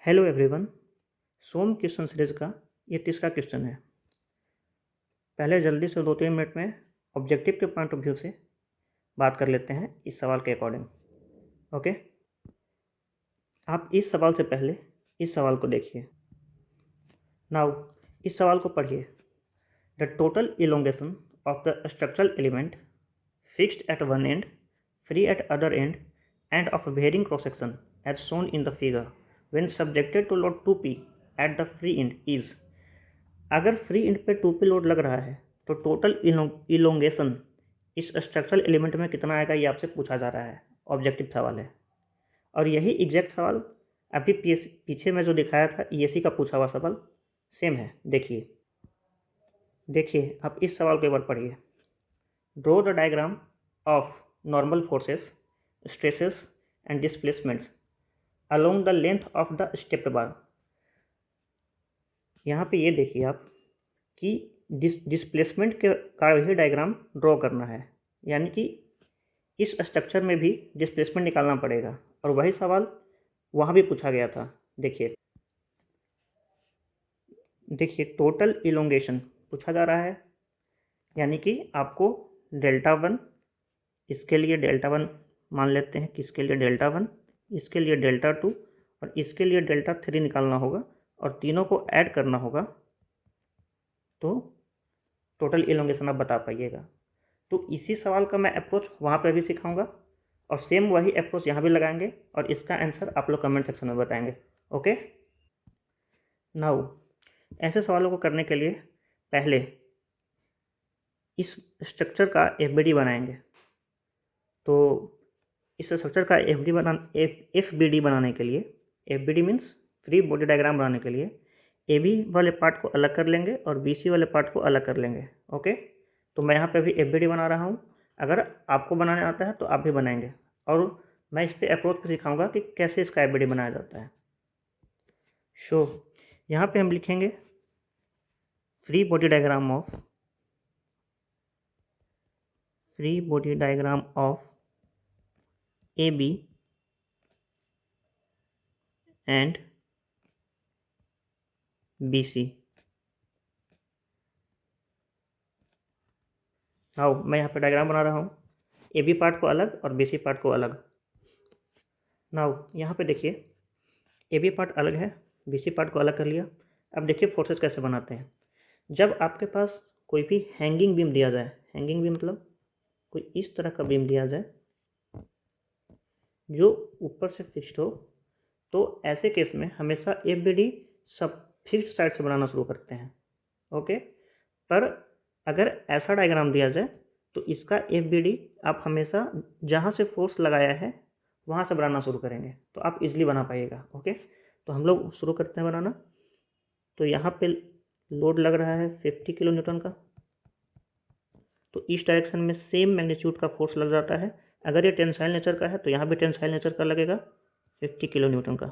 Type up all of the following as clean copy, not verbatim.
Hello everyone. Some question series का ये तीसरा क्वेश्चन है। पहले जल्दी से 2-3 मिनट में ऑब्जेक्टिव के पॉइंट ऑफ व्यू से बात कर लेते हैं इस सवाल के अकॉर्डिंग। ओके, आप इस सवाल से पहले इस सवाल को देखिए। नाउ इस सवाल को पढ़िए। The total elongation of the structural element fixed at one end, free at other end and of varying cross section as shown in the figure when subjected to load 2p at the free end is. अगर free end पे 2p load लग रहा है तो total elongation इस structural element में कितना आएगा, ये आपसे पूछा जा रहा है। ऑब्जेक्टिव सवाल है और यही एग्जैक्ट सवाल अभी पीछे में जो दिखाया था ईएसी का पूछा हुआ सवाल सेम है। देखिए आप इस सवाल को एक बार पढ़िए। Draw the diagram of normal forces, stresses and displacements along the length of the stepped bar. यहाँ पे ये देखिए आप कि डिस्प्लेसमेंट का ही डायग्राम ड्रॉ करना है, यानी कि इस स्ट्रक्चर में भी डिस्प्लेसमेंट निकालना पड़ेगा और वही सवाल वहाँ भी पूछा गया था। देखिए टोटल इलोंगेशन पूछा जा रहा है, यानी कि आपको डेल्टा वन, इसके लिए डेल्टा वन मान लेते हैं कि इसके लिए डेल्टा वन, इसके लिए डेल्टा टू और इसके लिए डेल्टा थ्री निकालना होगा और तीनों को ऐड करना होगा तो टोटल इलोंगेशन आप बता पाइएगा। तो इसी सवाल का मैं अप्रोच वहाँ पर भी सिखाऊंगा और सेम वही अप्रोच यहाँ भी लगाएंगे और इसका आंसर आप लोग कमेंट सेक्शन में बताएंगे। ओके, नाउ ऐसे सवालों को करने के लिए पहले इस स्ट्रक्चर का एफबीडी बनाएंगे। तो इस स्ट्रक्चर का एफबीडी बनाने के लिए, FBD means free body diagram बनाने के लिए AB वाले पार्ट को अलग कर लेंगे और BC वाले पार्ट को अलग कर लेंगे। ओके, तो मैं यहाँ पे अभी एफबीडी बना रहा हूँ। अगर आपको बनाने आता है तो आप भी बनाएंगे और मैं इस पे अप्रोच पे सिखाऊंगा कि कैसे इसका एफबीडी बनाया जाता है। यहाँ पे हम लिखेंगे free body diagram of AB and BC। Now मैं यहाँ पे डायग्राम बना रहा हूँ, AB पार्ट को अलग और BC पार्ट को अलग। नाउ यहाँ पे देखिए AB पार्ट अलग है, BC पार्ट को अलग कर लिया। अब देखिए फोर्सेस कैसे बनाते हैं। जब आपके पास कोई भी हैंगिंग बीम दिया जाए, हैंगिंग बीम मतलब कोई इस तरह का बीम दिया जाए जो ऊपर से फिक्स्ड हो, तो ऐसे केस में हमेशा एफबीडी सब फिक्स्ड साइड से बनाना शुरू करते हैं। ओके, पर अगर ऐसा डायग्राम दिया जाए तो इसका एफबीडी आप हमेशा जहाँ से फोर्स लगाया है वहाँ से बनाना शुरू करेंगे तो आप इजीली बना पाइएगा। ओके, तो हम लोग शुरू करते हैं बनाना। तो यहाँ पे लोड लग रहा है 50 किलो न्यूटन का, तो इस डायरेक्शन में सेम मैग्नीट्यूड का फोर्स लग जाता है। अगर ये टेंसाइल नेचर का है तो यहाँ भी टेंसाइल नेचर का लगेगा 50 किलो न्यूटन का।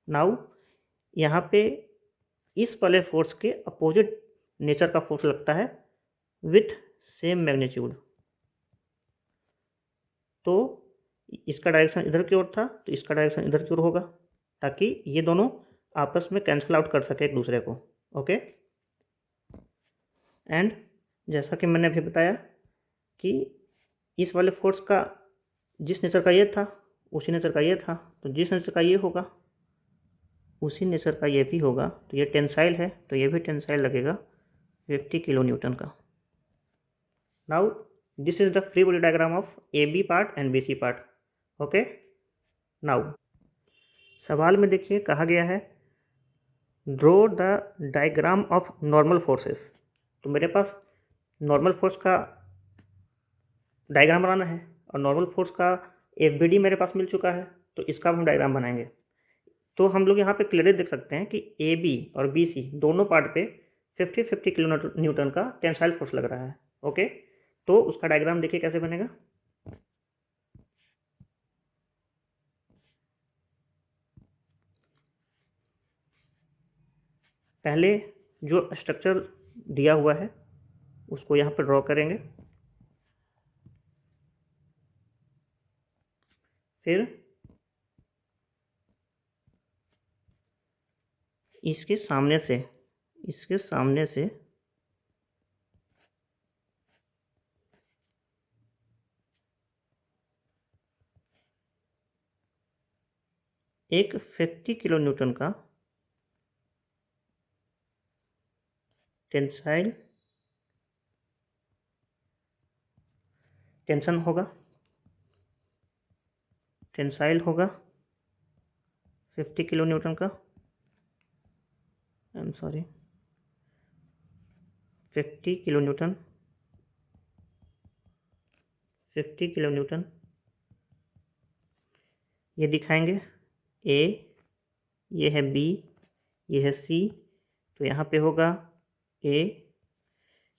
नाउ यहाँ पे इस वाले फोर्स के अपोजिट नेचर का फोर्स लगता है विथ सेम मैग्नीट्यूड। तो इसका डायरेक्शन इधर की ओर था तो इसका डायरेक्शन इधर की ओर होगा, ताकि ये दोनों आपस में कैंसिल आउट कर सके एक दूसरे को। ओके, एंड जैसा कि मैंने अभी बताया कि इस वाले फोर्स का जिस नेचर का ये था उसी नेचर का ये था, तो जिस नेचर का ये होगा उसी नेचर का ये भी होगा। तो ये टेंसाइल है तो ये भी टेंसाइल लगेगा 50 किलो न्यूटन का। Now this is the free body diagram of AB part and BC part. Okay, now सवाल में देखिए कहा गया है draw the diagram of normal forces. तो मेरे पास नॉर्मल फोर्स का डायग्राम बनाना है और नॉर्मल फोर्स का एफबीडी मेरे पास मिल चुका है, तो इसका हम डायग्राम बनाएंगे। तो हम लोग यहाँ पे क्लियरली देख सकते हैं कि AB और BC दोनों पार्ट पे 50-50 किलो न्यूटन का टेंसाइल फोर्स लग रहा है। ओके, तो उसका डायग्राम देखिए कैसे बनेगा। पहले जो स्ट्रक्चर दिया हुआ है उसको यहाँ पर ड्रॉ करेंगे, फिर इसके सामने से एक 50 किलो न्यूटन का टेंसाइल टेंसाइल होगा 50 किलो न्यूटन का, I am sorry 50 kilo Newton ये दिखाएंगे ए, ये है बी, ये है सी, तो यहाँ पे होगा ए,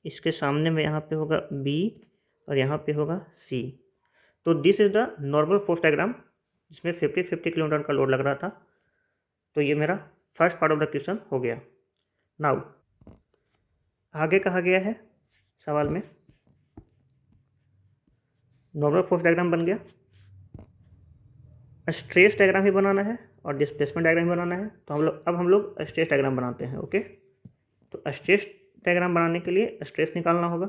इसके सामने में यहाँ पे होगा बी और यहाँ पे होगा सी। तो this is the normal force diagram जिसमें 50 किलो न्यूटन का लोड लग रहा था। तो ये मेरा first part of the question हो गया। नाउ आगे कहा गया है सवाल में, नॉर्मल फोर्स डायग्राम बन गया, स्ट्रेस डायग्राम ही बनाना है और डिस्प्लेसमेंट डायग्राम ही बनाना है। तो हम लोग स्ट्रेस डायग्राम बनाते हैं। ओके, तो स्ट्रेस डायग्राम बनाने के लिए स्ट्रेस निकालना होगा,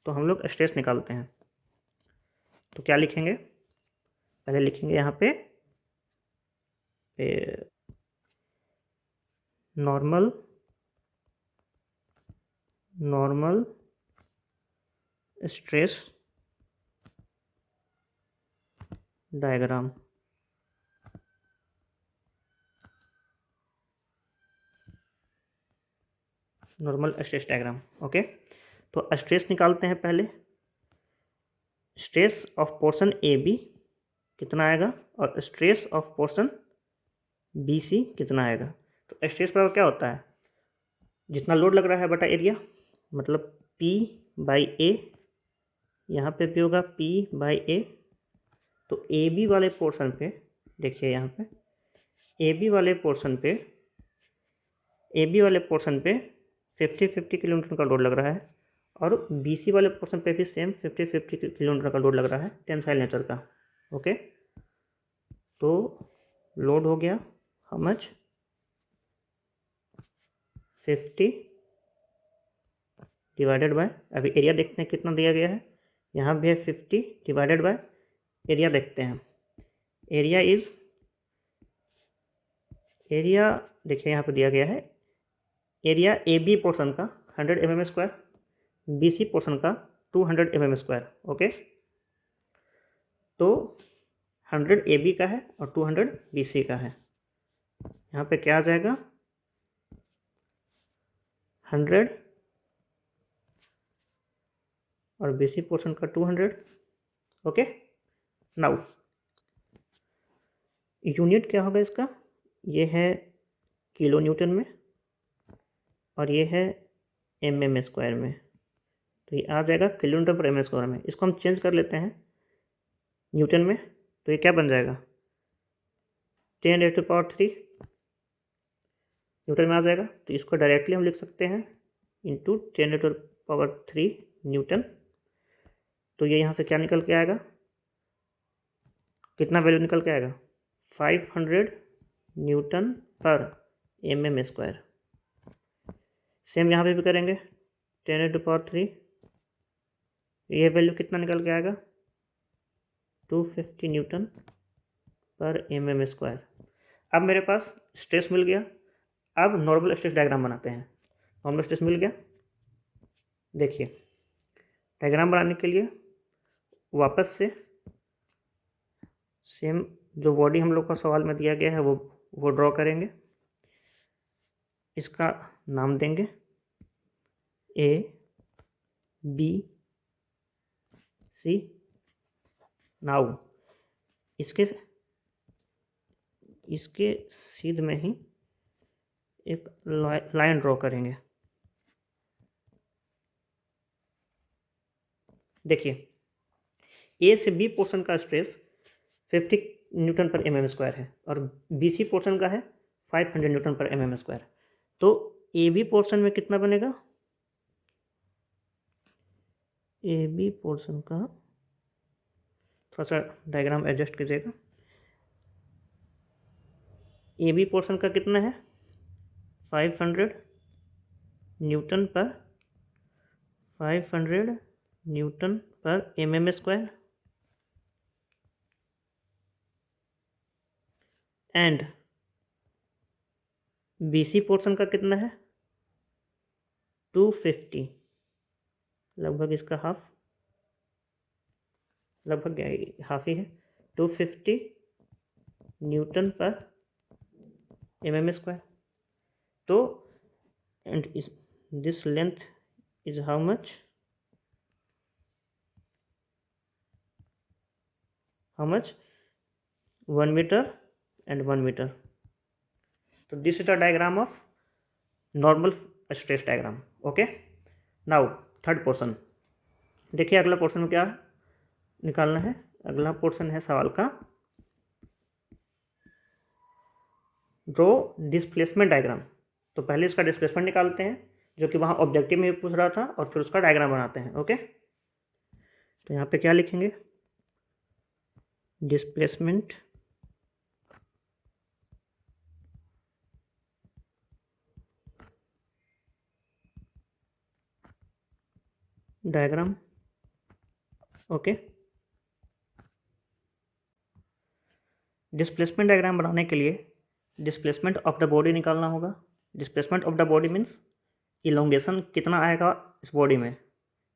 तो हम लोग स्ट्रेस निकालते हैं। तो क्या लिखेंगे, पहले लिखेंगे यहाँ पे normal stress diagram. Normal stress diagram. Okay, तो स्ट्रेस निकालते हैं पहले। Stress of portion A B कितना आएगा और stress of portion B C कितना आएगा। तो स्ट्रेस पर क्या होता है, जितना लोड लग रहा है बटा एरिया, मतलब P बाई ए, यहाँ पे भी होगा P बाई ए। तो ए बी वाले पोर्शन पे देखिए, यहाँ पे ए बी वाले पोर्शन पे 50 किलो न्यूटन का लोड लग रहा है और बी सी वाले पोर्शन पे भी सेम 50 किलो न्यूटन का लोड लग रहा है टेंसाइल नेचर का। ओके, तो लोड हो गया हाउ मच 50 डिवाइडेड बाय, अभी एरिया देखते हैं कितना दिया गया है, यहाँ भी है 50 डिवाइडेड बाय एरिया देखते हैं। एरिया देखिए यहाँ पे दिया गया है, एरिया ए बी पोर्शन का 100 mm², बी सी पोर्शन का 200 mm²। ओके, तो 100 ए बी का है और 200 बी सी का है। यहाँ पे क्या आ जाएगा 100 और बी सी पोर्शन का 200। ओके, नाउ यूनिट क्या होगा इसका, ये है किलो न्यूटन में और ये है mm² में। तो ये आ जाएगा किलो न्यूटन पर mm² में। इसको हम चेंज कर लेते हैं न्यूटन में, तो ये क्या बन जाएगा 10⁻³ न्यूटन में आ जाएगा। तो इसको डायरेक्टली हम लिख सकते हैं इंटू 10⁻³ न्यूटन। तो ये यहाँ से क्या निकल के आएगा, कितना वैल्यू निकल के आएगा 500 न्यूटन पर mm²। सेम यहाँ पे भी करेंगे 10⁻³, ये वैल्यू कितना निकल के आएगा 250 न्यूटन पर mm²। अब मेरे पास स्ट्रेस मिल गया। अब नॉर्मल स्ट्रेस डायग्राम बनाते हैं। नॉर्मल स्ट्रेस मिल गया, देखिए डायग्राम बनाने के लिए वापस से सेम जो बॉडी हम लोग का सवाल में दिया गया है वो ड्रॉ करेंगे। इसका नाम देंगे ए बी सी। नाउ इसके सीध में ही एक लाइन ड्रॉ करेंगे। देखिए ए से बी पोर्शन का स्ट्रेस 50 न्यूटन पर mm² है और बी सी पोर्शन का है 500 न्यूटन पर mm²। तो ए बी पोर्शन में कितना बनेगा, ए बी पोर्शन का थोड़ा सा डायग्राम एडजस्ट कीजिएगा। ए बी पोर्शन का कितना है 500 न्यूटन पर 500 न्यूटन पर mm square and BC portion का कितना है 250, लगभग इसका लगभग हाफ ही है, 250 न्यूटन पर mm स्क्वायर। तो and this length is how much 1 metre and 1 metre. तो this is the diagram of normal stress diagram. Okay, now third portion देखिए। अगला पोर्शन में क्या निकालना है? अगला पोर्शन है सवाल का ड्रॉ डिस्प्लेसमेंट डायग्राम। तो पहले इसका डिस्प्लेसमेंट निकालते हैं जो कि वहाँ ऑब्जेक्टिव में भी पूछ रहा था, और फिर उसका डायग्राम बनाते हैं। ओके, तो यहाँ पे क्या लिखेंगे? Displacement diagram. Okay, displacement diagram बनाने के लिए डिस्प्लेसमेंट ऑफ द बॉडी निकालना होगा। Displacement of the body means elongation कितना आएगा इस बॉडी में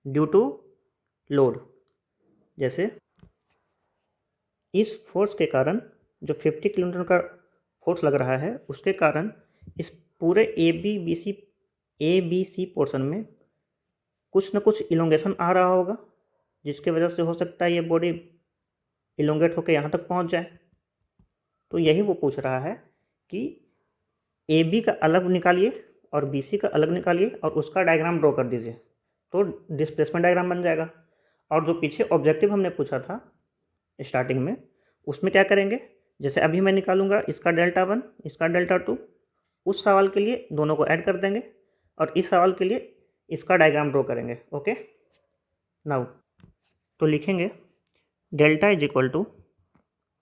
ड्यू टू लोड। जैसे इस फोर्स के कारण जो 50 किलोमीटर का फोर्स लग रहा है, उसके कारण इस पूरे ए बी सी पोर्शन में कुछ न कुछ इलोंगेशन आ रहा होगा, जिसके वजह से हो सकता है ये बॉडी इलोंगेट होकर यहाँ तक पहुँच जाए। तो यही वो पूछ रहा है कि ए बी का अलग निकालिए और बी सी का अलग निकालिए और उसका डायग्राम ड्रॉ कर दीजिए, तो डिस्प्लेसमेंट डायग्राम बन जाएगा। और जो पीछे ऑब्जेक्टिव हमने पूछा था स्टार्टिंग में, उसमें क्या करेंगे? जैसे अभी मैं निकालूंगा इसका डेल्टा 1, इसका डेल्टा 2, उस सवाल के लिए दोनों को ऐड कर देंगे और इस सवाल के लिए इसका डायग्राम ड्रॉ करेंगे। ओके, नाउ तो लिखेंगे delta is equal to,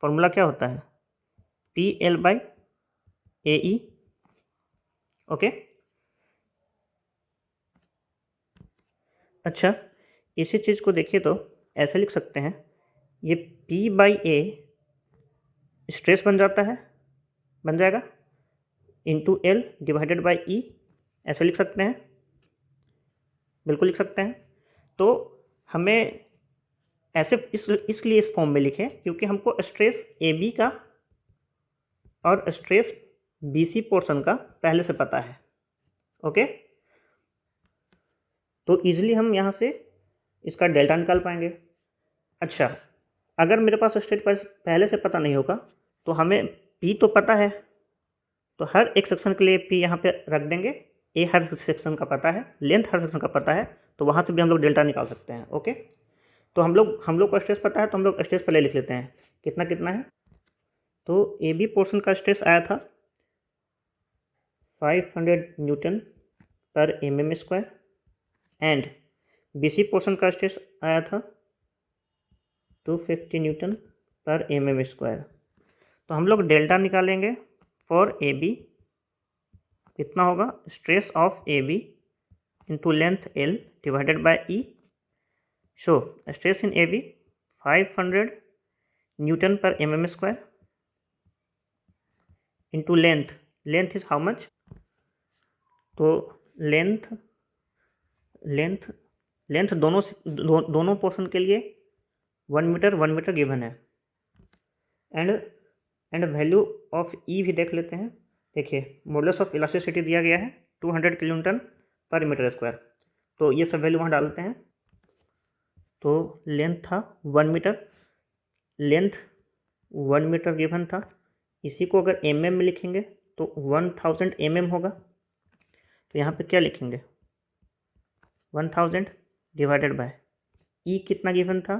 formula क्या होता है? PL/AE। ओके, अच्छा, इसी चीज़ को देखिए तो ऐसे लिख सकते हैं, ये P/A स्ट्रेस बन जाएगा into L divided by E, ऐसे लिख सकते हैं, बिल्कुल लिख सकते हैं। तो हमें ऐसे इसलिए इस फॉर्म में लिखें क्योंकि हमको स्ट्रेस AB का और स्ट्रेस BC पोर्शन का पहले से पता है। ओके, तो इजीली हम यहाँ से इसका डेल्टा निकाल पाएंगे। अच्छा, अगर मेरे पास स्ट्रेस पहले से पता नहीं होगा तो हमें P तो पता है, तो हर एक सेक्शन के लिए P यहाँ पे रख देंगे। ए हर सेक्शन का पता है, लेंथ हर सेक्शन का पता है, तो वहाँ से भी हम लोग डेल्टा निकाल सकते हैं। ओके, तो हम लोग को स्ट्रेस पता है, तो हम लोग स्ट्रेस पहले लिख लेते हैं कितना कितना है। तो ए बी पोर्शन का स्ट्रेस आया था 500 न्यूटन पर mm square and BC portion का स्ट्रेस आया था 250 न्यूटन पर mm स्क्वायर। तो हम लोग डेल्टा निकालेंगे फॉर ए बी, कितना होगा? Stress of A B into length L divided by E। So stress in A B 500 newton पर mm square into length is how much? तो लेंथ दोनों पोर्शन के लिए 1 मीटर गिवन है। And value of E भी देख लेते हैं। देखिए, मॉडुलस ऑफ इलास्टिसिटी दिया गया है 200 किलोन्यूटन पर मीटर स्क्वायर, तो ये सब वैल्यू वहाँ डालते हैं। तो लेंथ था 1 मीटर, लेंथ 1 मीटर गिवन था, इसी को अगर mm में लिखेंगे तो 1000 mm होगा। तो यहाँ पे क्या लिखेंगे? 1000 डिवाइडेड बाय ई कितना गिवन था?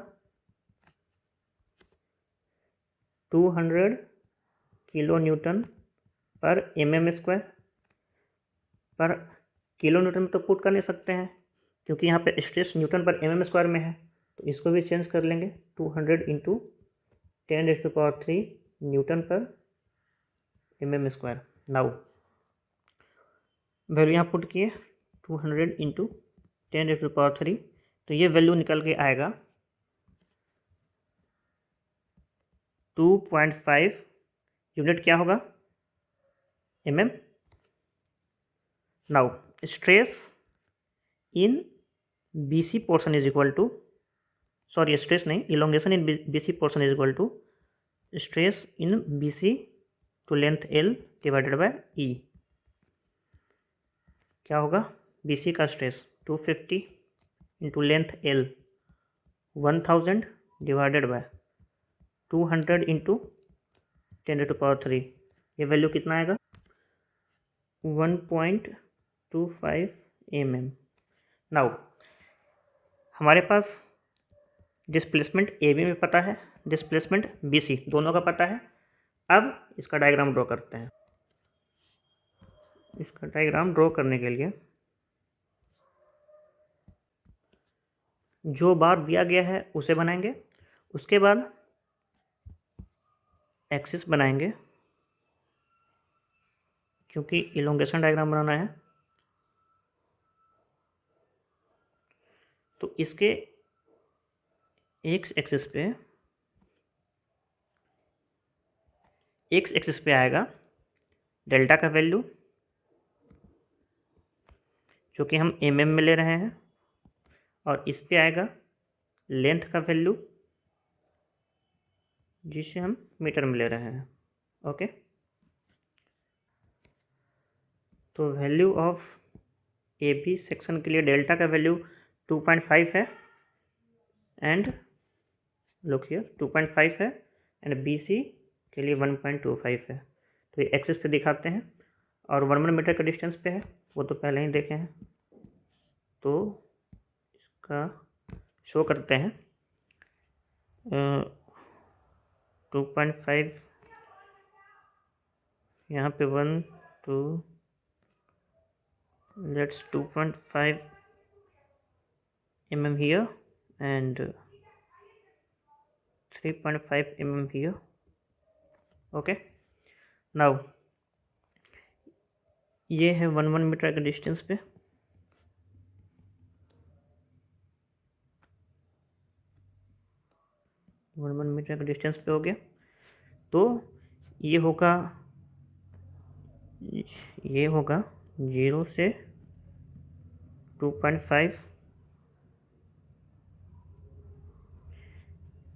200 किलो न्यूटन पर mm स्क्वायर। पर किलो न्यूटन में तो पुट कर नहीं सकते हैं क्योंकि यहाँ पे स्ट्रेस न्यूटन पर mm स्क्वायर में है, तो इसको भी चेंज कर लेंगे 200 इंटू 10⁻³ न्यूटन पर mm स्क्वायर। नाउ वैल्यू यहाँ पुट किए 200 इंटू 10⁻³ तो ये वैल्यू निकल के आएगा 2.5 यूनिट क्या होगा mm। Now stress in BC portion is equal to, sorry stress नहीं, elongation in BC portion is equal to stress in BC to length L divided by E। क्या होगा BC का stress 250 into length L 1000 divided by 200 into 10⁻³। ये value कितना आएगा 1.25 mm। Now हमारे पास displacement AB में पता है, डिस्प्लेसमेंट BC दोनों का पता है। अब इसका डायग्राम ड्रॉ करते हैं। इसका डायग्राम ड्रॉ करने के लिए जो बार दिया गया है उसे बनाएंगे, उसके बाद एक्सिस बनाएंगे क्योंकि इलोंगेशन डायग्राम बनाना है। तो इसके एक्स एक्सिस पे आएगा डेल्टा का वैल्यू जो कि हम mm में ले रहे हैं, और इस पे आएगा लेंथ का वैल्यू जिसे हम मीटर में ले रहे हैं। ओके, तो वैल्यू ऑफ AB सेक्शन के लिए डेल्टा का वैल्यू 2.5 है एंड लुक हियर 2.5 है एंड BC के लिए 1.25 है। तो ये एक्सिस पे दिखाते हैं और 1 मीटर का डिस्टेंस पे है, वो तो पहले ही देखे हैं। तो इसका शो करते हैं 2.5 यहाँ पे 1 2 let's 2.5 mm here and 3.5 mm here। Okay, now ये है 1 मीटर के डिस्टेंस पे। वन मीटर के डिस्टेंस पे हो गया। तो ये होगा 0 से 2.5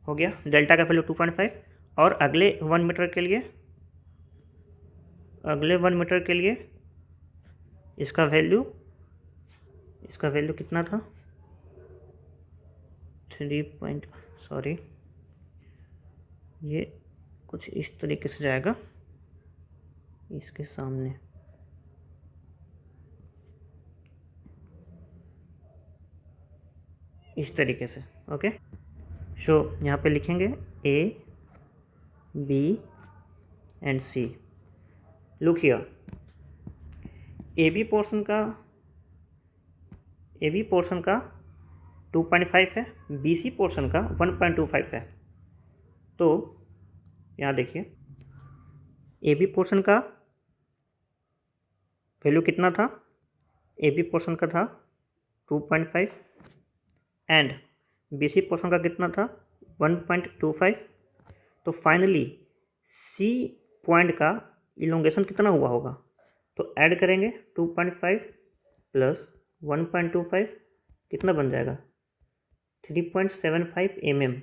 हो गया, डेल्टा का वैल्यू 2.5। और अगले 1 मीटर के लिए इसका वैल्यू कितना था 3 सॉरी ये कुछ इस तरीके से जाएगा, इसके सामने इस तरीके से। ओके, सो यहाँ पे लिखेंगे A B and C। Look here, AB portion का 2.5 है, BC पोर्शन का 1.25 है। तो यहाँ देखिए AB पोर्शन का वैल्यू कितना था, AB पोर्शन का था 2.5 एंड BC पोर्शन का कितना था 1.25। तो फाइनली C पॉइंट का इलोंगेशन कितना हुआ होगा, तो ऐड करेंगे 2.5 प्लस 1.25 कितना बन जाएगा 3.75 mm।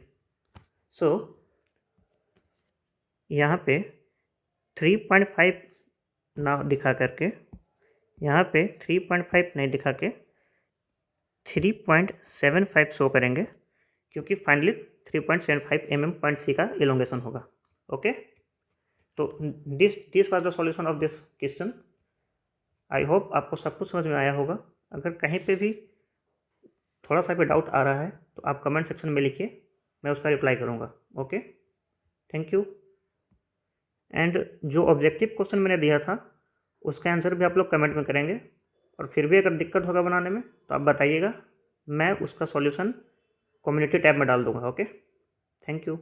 सो यहाँ पे 3.5 ना दिखा करके, यहाँ पे 3.5 नहीं दिखा के 3.75 शो करेंगे क्योंकि फाइनली 3.75 mm पॉइंट C का इलोंगेशन होगा। ओके, तो this was the solution of this question. I hope आपको सब कुछ समझ में आया होगा। अगर कहीं पे भी थोड़ा सा भी डाउट आ रहा है तो आप कमेंट सेक्शन में लिखिए, मैं उसका रिप्लाई करूँगा। Okay, thank you. एंड जो ऑब्जेक्टिव क्वेश्चन मैंने दिया था उसका आंसर भी आप लोग कमेंट में करेंगे, और फिर भी अगर दिक्कत होगा बनाने में तो आप बताइएगा, मैं उसका सॉल्यूशन कम्युनिटी टैब में डाल दूँगा। Okay, thank you.